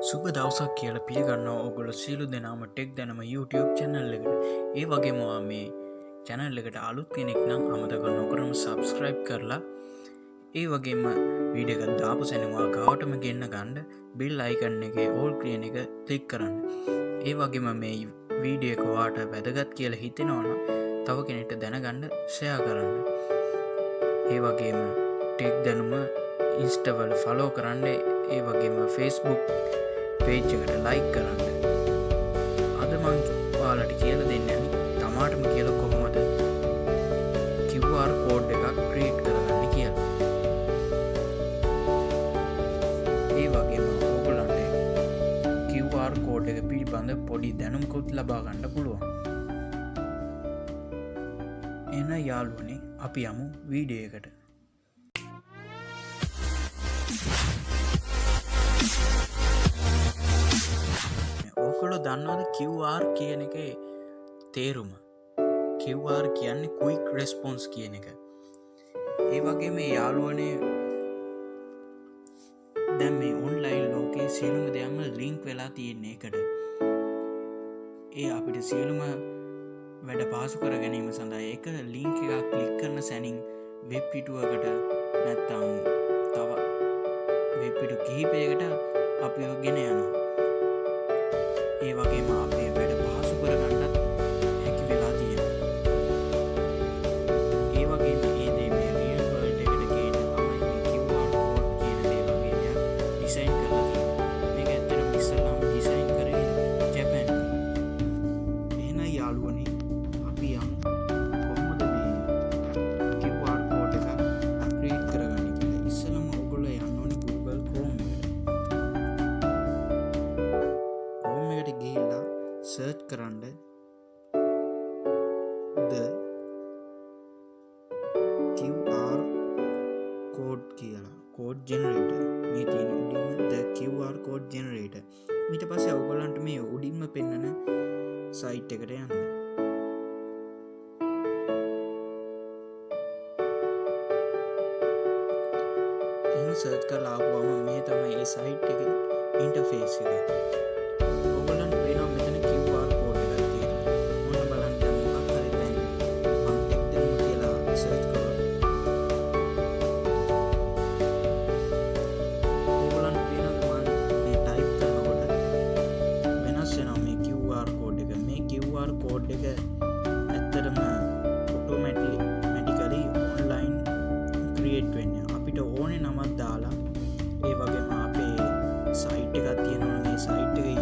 සුබ දවසක් කියලා පිළිගන්නවා ඔගොල්ලෝ සියලු දෙනාම ටෙක් දැනුම YouTube channel එකට. ඒ වගේම මේ channel එකට අලුත් කෙනෙක් නම් අමතක නොකරම subscribe කරලා ඒ වගේම වීඩියෝ එකක් දාපු සැනින් ඔයා ගාවටම ගෙන්න ගන්න bell icon එකේ all කියන එක click කරන්න. ඒ වගේම මේ වීඩියෝ එක ඔයාට වැදගත් කියලා හිතෙනවා නම් තව කෙනෙක්ට දැනගන්න share කරන්න. ඒ වගේම ටෙක් දැනුම Insta වල follow කරන්න. ඒ වගේම Facebook page එකට like කරන්න. අද මම ඔයාලට කියලා දෙන්නේ තමාටම කියලා කොහොමද QR code එකක් create කරගන්න කියලා. ඒ වගේම ඔයගොල්ලන්ට QR code එක පිළිබඳ පොඩි දැනුමකුත් ලබා ගන්න පුළුවන්. එන යාළුවනේ අපි යමු වීඩියෝ එකට. ඔයගොල්ලෝ දන්නවද QR කියන එකේ තේරුම? QR කියන්නේ quick response කියන එක. ඒ වගේම යාළුවනේ දැන් මේ ඔන්ලයින් ලෝකේ සියලුම දේම ලින්ක් වෙලා තියෙන එකට. ඒ අපිට සියලුම වැඩ පහසු කර ගැනීම සඳහා ඒක ලින්ක් එකක් ක්ලික් කරන සැනින් වෙබ් පිටුවකට නැත්නම් තව වෙබ් පිටු කිහිපයකට අපි ගෙන යනවා. ඒ වගේම අපේ වැඩ පහසු කරගන්නත් හැකි වෙලා තියෙනවා. ඒ වගේම මේ දේ මේ රියල් වර්ල්ඩ් එකට ගේන්න තමයි මේ QR code කියන දේ වගේ දෙයක් ඩිසයින් කරලා තියෙනවා. මේක ඇත්තටම ඉස්සෙල්ලාම ඩිසයින් කරේ ජපාන්. එහෙනම් යාළුවනේ අපි යමු කොහොමද මේ QR code එක ක්‍රියේට් කරගන්නේ කියලා. ඉස්සෙල්ලාම ඔයගොල්ලෝ යන්න ඕනේ Google Chrome එකට. ගිහිල්ලා සර්ච් කරන්න the QR code කියලා code generator. මේ තියෙන උඩින්ම the QR code generator. ඊට පස්සේ ඔයගොල්ලන්ට මේ උඩින්ම පෙන්නන site එකට යන්න. එහෙම සර්ච් කරලා ආවම මේ තමයි මේ site එකේ interface එක. ඔයගොල්ලන්ට පේනවා මෙතන QR code එකක් තියෙනවා. මොන බලන්න මොකක් හරි දැන් මම ටෙක් දැනුම කියලා සර්ච් කරා. ඔයගොල්ලන්ට පේනවා මම මේ ටයිප් කරනකොට වෙනස් වෙනවා මේ QR code එක. මේ QR code එක ඇත්තටම automatically online create වෙන්නේ. අපිට ඕනේ නමක් දාලා ඒ වගේම අපේ site එකක් තියෙනවා. මේ site එකේ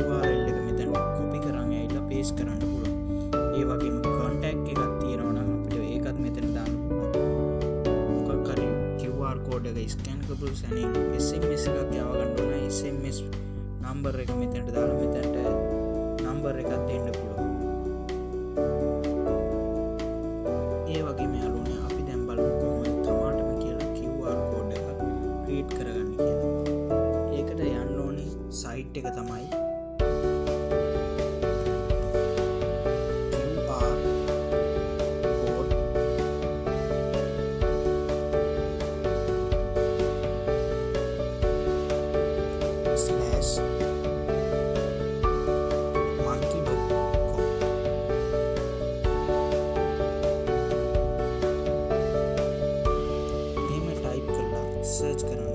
URL එක මෙතන copy කරන් ඇවිල්ලා paste කරන්න පුළුවන්. ඒ වගේම contact එකක් තියෙනවා නම් අපිට ඒකත් මෙතන දාන්න පුළුවන්. මොකක් හරි QR code එක scan කරපු සැනින් SMS එකක් යව ගන්න ඕන. SMS number එක මෙතනට දාලා මෙතනට number එකක් දෙන්න පුළුවන්. ඒ වගේම යාළුවනේ අපි දැන් බලමු කොහොමද තමාටම කියලා QR code එක create කරගන්නේ කියලා. ඒකට යන්න ඕනේ site එක තමයි search කරන්න.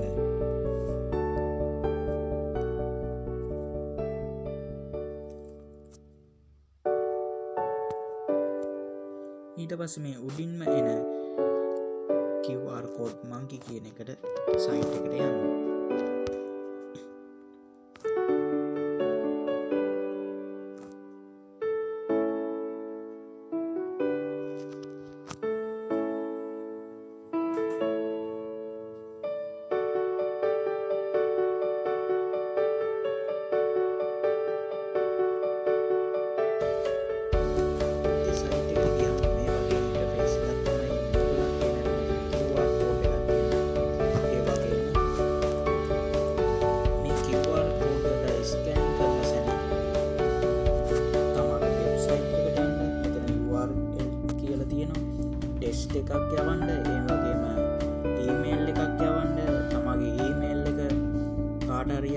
ඊට පස්සේ මේ උඩින්ම එන QR code monkey කියන එකට site එකට යන්න.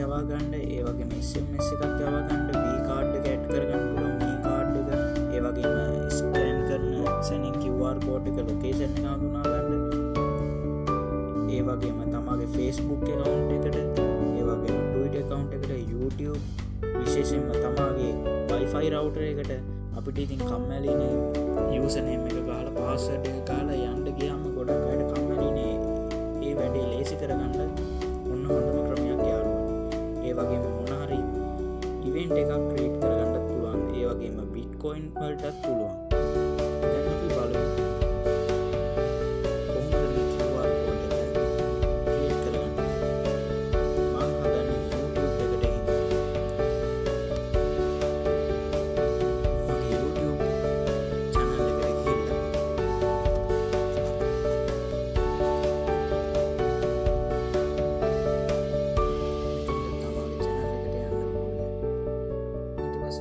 යවා ගන්න, ඒ වගේම SMS එකක් යවා ගන්න, V කාඩ් එක ඇඩ් කරගන්න පුළුවන්, මේ කාඩ් එක, ඒ වගේම ස්කෑන් කරන සැනින් QR කෝඩ් එක ලොකේෂන් එක හඳුනා ගන්න, ඒ වගේම තමගේ Facebook account එකට, ඒ වගේම Twitter account එකට, YouTube විශේෂයෙන්ම තමාගේ Wi-Fi router එකට අපිට ඉතින් කම්මැලිනේ username එක ගහලා password එක ගහලා යන්න ගියාම ගොඩක් අයට කම්මැලිනේ ඒ වැඩේ ලේසි කරගන්න ඔන්න හොඳම ක්‍රමයක් යාළුවනේ. ඒ වගේම මොන හරි event එකක් create කරගන්නත් පුළුවන්. ඒ වගේම Bitcoin වලටත් පුළුවන්. දැන් අපි බලමු කොහොමද මේ QR code එක create කරගන්නේ. මම හදන්නේ YouTube එකට එන්න. මගේ YouTube channel එකට ගිහිල්ලා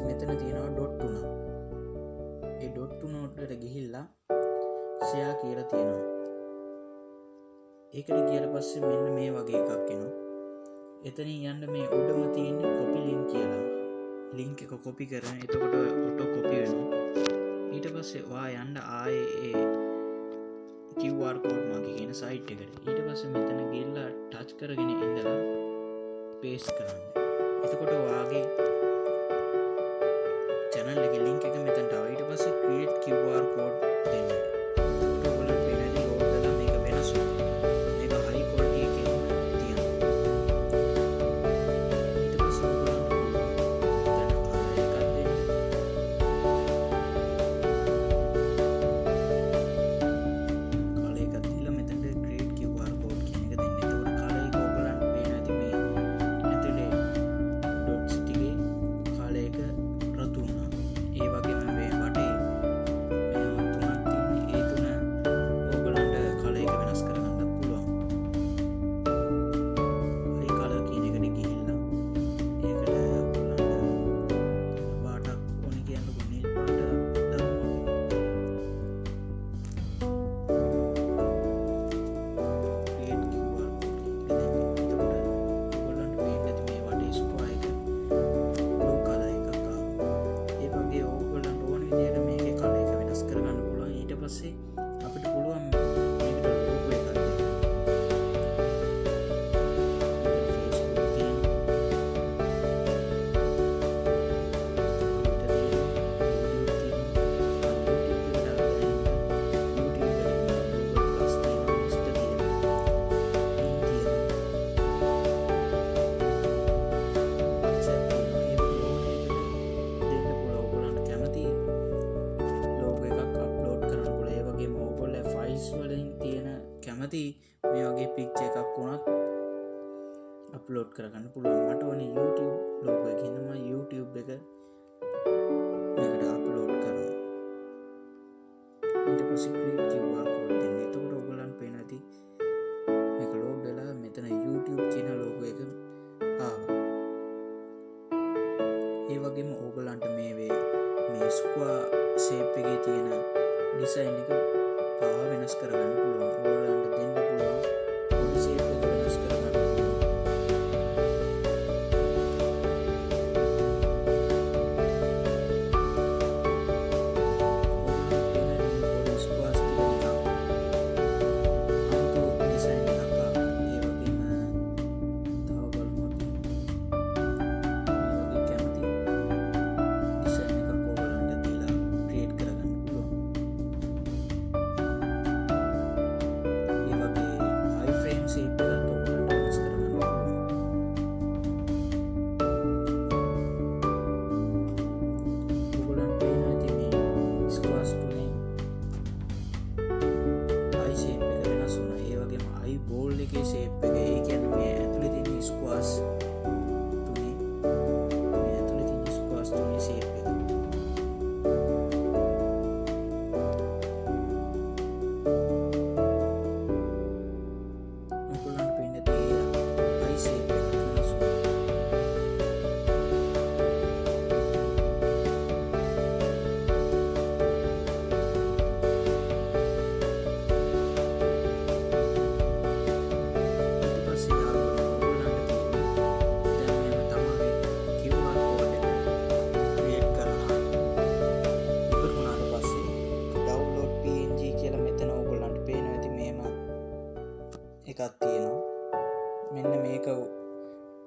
මෙතන තියෙනවා ඩොට් තුනක්. ඒ ඩොට් තුන උඩට ගිහිල්ලා ෂෙයා කියලා තියෙනවා. ඒකට ගියට පස්සේ මෙන්න මේ වගේ එකක් එනවා. එතනින් යන්න මේ උඩම තියෙන copy link කියලා. link එක copy කරන. එතකොට auto copy වෙනවා. ඊට පස්සේ ඔයා යන්න ආයේ ඒ QR code මාගේ කියන site එකට. ඊට පස්සේ මෙතන ගිහිල්ලා touch කරගෙන ඉඳලා paste කරන්න. එතකොට ඔයාගේ channel එකේ link එක මෙතනට ආවා. ඊට පස්සේ create QR code දෙන්න. එතකොට ඔයගොල්ලන්ට වෙනදි load කරලා මේක වෙනස් වෙනවා. මේක high quality එකකින් තියෙනවා. ඊට පස්සේ ඔයගොල්ලන්ට දැන් color එකක් දෙන්න. color එකක් දීලා මෙතනට create QR code කියන එක දෙන්න. එතකොට color එක ඔයගොල්ලන්ට පේන ඇති මේ ඇතුලේ dots ටිකේ color එක රතු වුණා. ඒ වගේම මේ වටේ තුනක් තියෙන. ඒ තුන ඕගොල්ලන්ට කලර් එක වෙනස් කරගන්නත් පුළුවන්. හයි කලර් කියන එකට ගිහිල්ලා ඒකට ඕගොල්ලන්ට පාටක් ඕනේ කියනකොට නිල් පාට දානවා. create QR code එක දෙන්න. එතකොට ඕගොල්ලන්ට පේන්න ඇති මේ වටේ ස්ක්වයර් එක blue color එකක් ආවා. ඒ වගේ ඕගොල්ලන්ට ඕන විදිහට මේකේ කලර් එක වෙනස් කරගන්න පුළුවන්. ඊට පස්සේ අපිට පුළුවන් මේකට logo එකක් දෙන්න. Facebook තියෙනවා. Twitter තියෙනවා. YouTube තියෙනවා. YouTube එකට Google Plus තියෙනවා. Insta තියෙනවා. WhatsApp තියෙනවා. ඒ වගේ ඕන එකට දෙන්න පුළුවන්. ඕගොල්ලන්ට කැමති logo එකක් upload කරන්න පුළුවන්. ඒ වගේම ඕගොල්ලෝ files වලින් තියෙන කැමති මේ වගේ picture එකක් වුණත් upload කරගන්න පුළුවන්. මට ඕනේ YouTube logo එක. හින්දා මම YouTube එක මේකට upload කරනවා. ඊට පස්සේ create QR code දෙන්න. එතකොට ඔයගොල්ලන්ට පේන ඇති මේක load වෙලා මෙතන YouTube කියන logo එක ආවා. ඒ වගේම ඕගොල්ලන්ට මේ square shape එකේ තියෙන design එක පාව වෙනස් කරගන්න පුළුවන්. ඕගොල්ලන්ට දෙන්න පුළුවන් body shape එක වෙනස් කරගන්න පුළුවන්.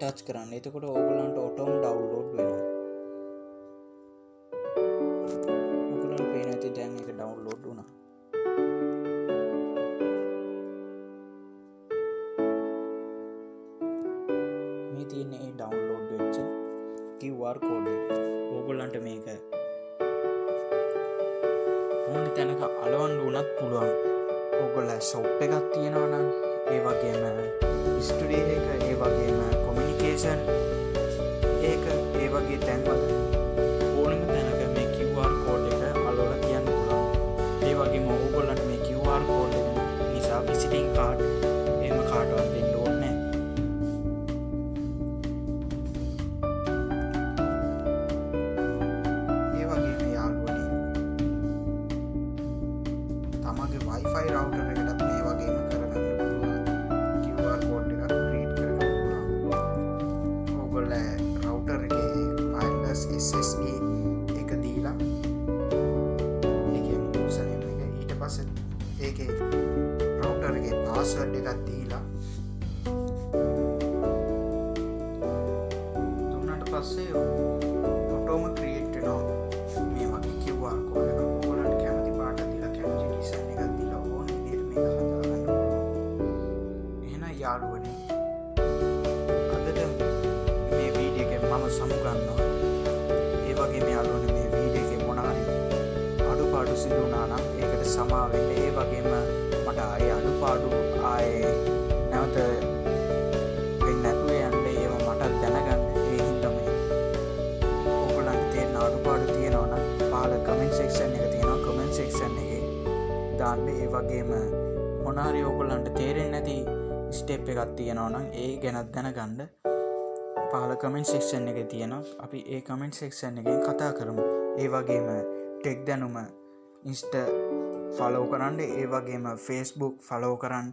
ටච් කරන්න. එතකොට ඕගොල්ලන්ට ඔටෝම ඩවුන්ලෝඩ් වෙනවා. ඔයගොල්ලන්ට පේන ඇති දැන් ඒක ඩවුන්ලෝඩ් වුණා. මේ තියෙන්නේ ඒ ඩවුන්ලෝඩ් වෙච්ච QR කෝඩ් එක. ඕගොල්ලන්ට මේක ඕනි තැනක අලවන්න උනත් පුළුවන්. ඕගොල්ලෝ ෂොප් එකක් තියෙනවා නම්, ඒ වගේම ස්ටුඩියෝ එක, ඒ වගේම කොමියුනිකේෂන් ඒක, ඒ වගේ තැන්වල ඕනම තැනක මේ QR කෝඩ් එක අලවලා තියන්න පුළුවන්. ඒ වගේම ඕගොල්ලන්ට මේ QR කෝඩ් එක නිසා විසිටිං කාඩ් එහෙම කාටවත් දෙන්න ඕනේ නැහැ. ඒ වගේම යාළුවනේ තමගේ Wi-Fi router එකටත් මේ වගේම කරගන්න පුළුවන්. QR code එකක් create කරගන්න පුළුවන්. ඕගොල්ලෝ router එකේ wireless SSD එක දීලා ඒකේ username එක ඊට පස්සේ ඒකේ router එකේ password එකක් දීලා දුන්නාට පස්සේ ඔටෝම create වෙනවා මේ වගේ QR code එකක්. ඕගොල්ලන්ට කැමති පාට දීලා කැමති design එකක් දීලා ඕන විදිහට මේක හදාගන්න පුළුවන්. එහෙනම් යාළුවනේ අදට මේ වීඩියෝ එකෙන් මම සමුගන්නවා. ඒ වගේම යාළුවනේ මේ වීඩියෝ එකේ මොන හරි අඩුපාඩු සිදු වුණා නම් ඒකට සමා වෙන්න. ඒ වගේම මට ආයේ අඩුපාඩු ආයේ නැවත වෙන්නේ නැතුව යන්න ඒව මට දැනගන්න. ඒ හින්දා මේ ඕගොල්ලන්ට තියෙන අඩුපාඩු තියෙනවා නම් පහල කමෙන්ට් සෙක්ෂන් එක තියෙනවා. කමෙන්ට් සෙක්ෂන් එකේ දාන්න. ඒ වගේම මොන හරි ඕගොල්ලන්ට තේරෙන්නේ නැති ස්ටෙප් එකක් තියෙනවා නම් ඒ ගැන දැනගන්න පහල කමෙන්ට් සෙක්ෂන් එකේ තියෙනවා. අපි ඒ කමෙන්ට් සෙක්ෂන් එකෙන් කතා කරමු. ඒ වගේම ටෙක් දැනුම ඉන්ස්ටා ෆලෝ කරන්න. ඒ වගේම Facebook ෆලෝ කරන්න.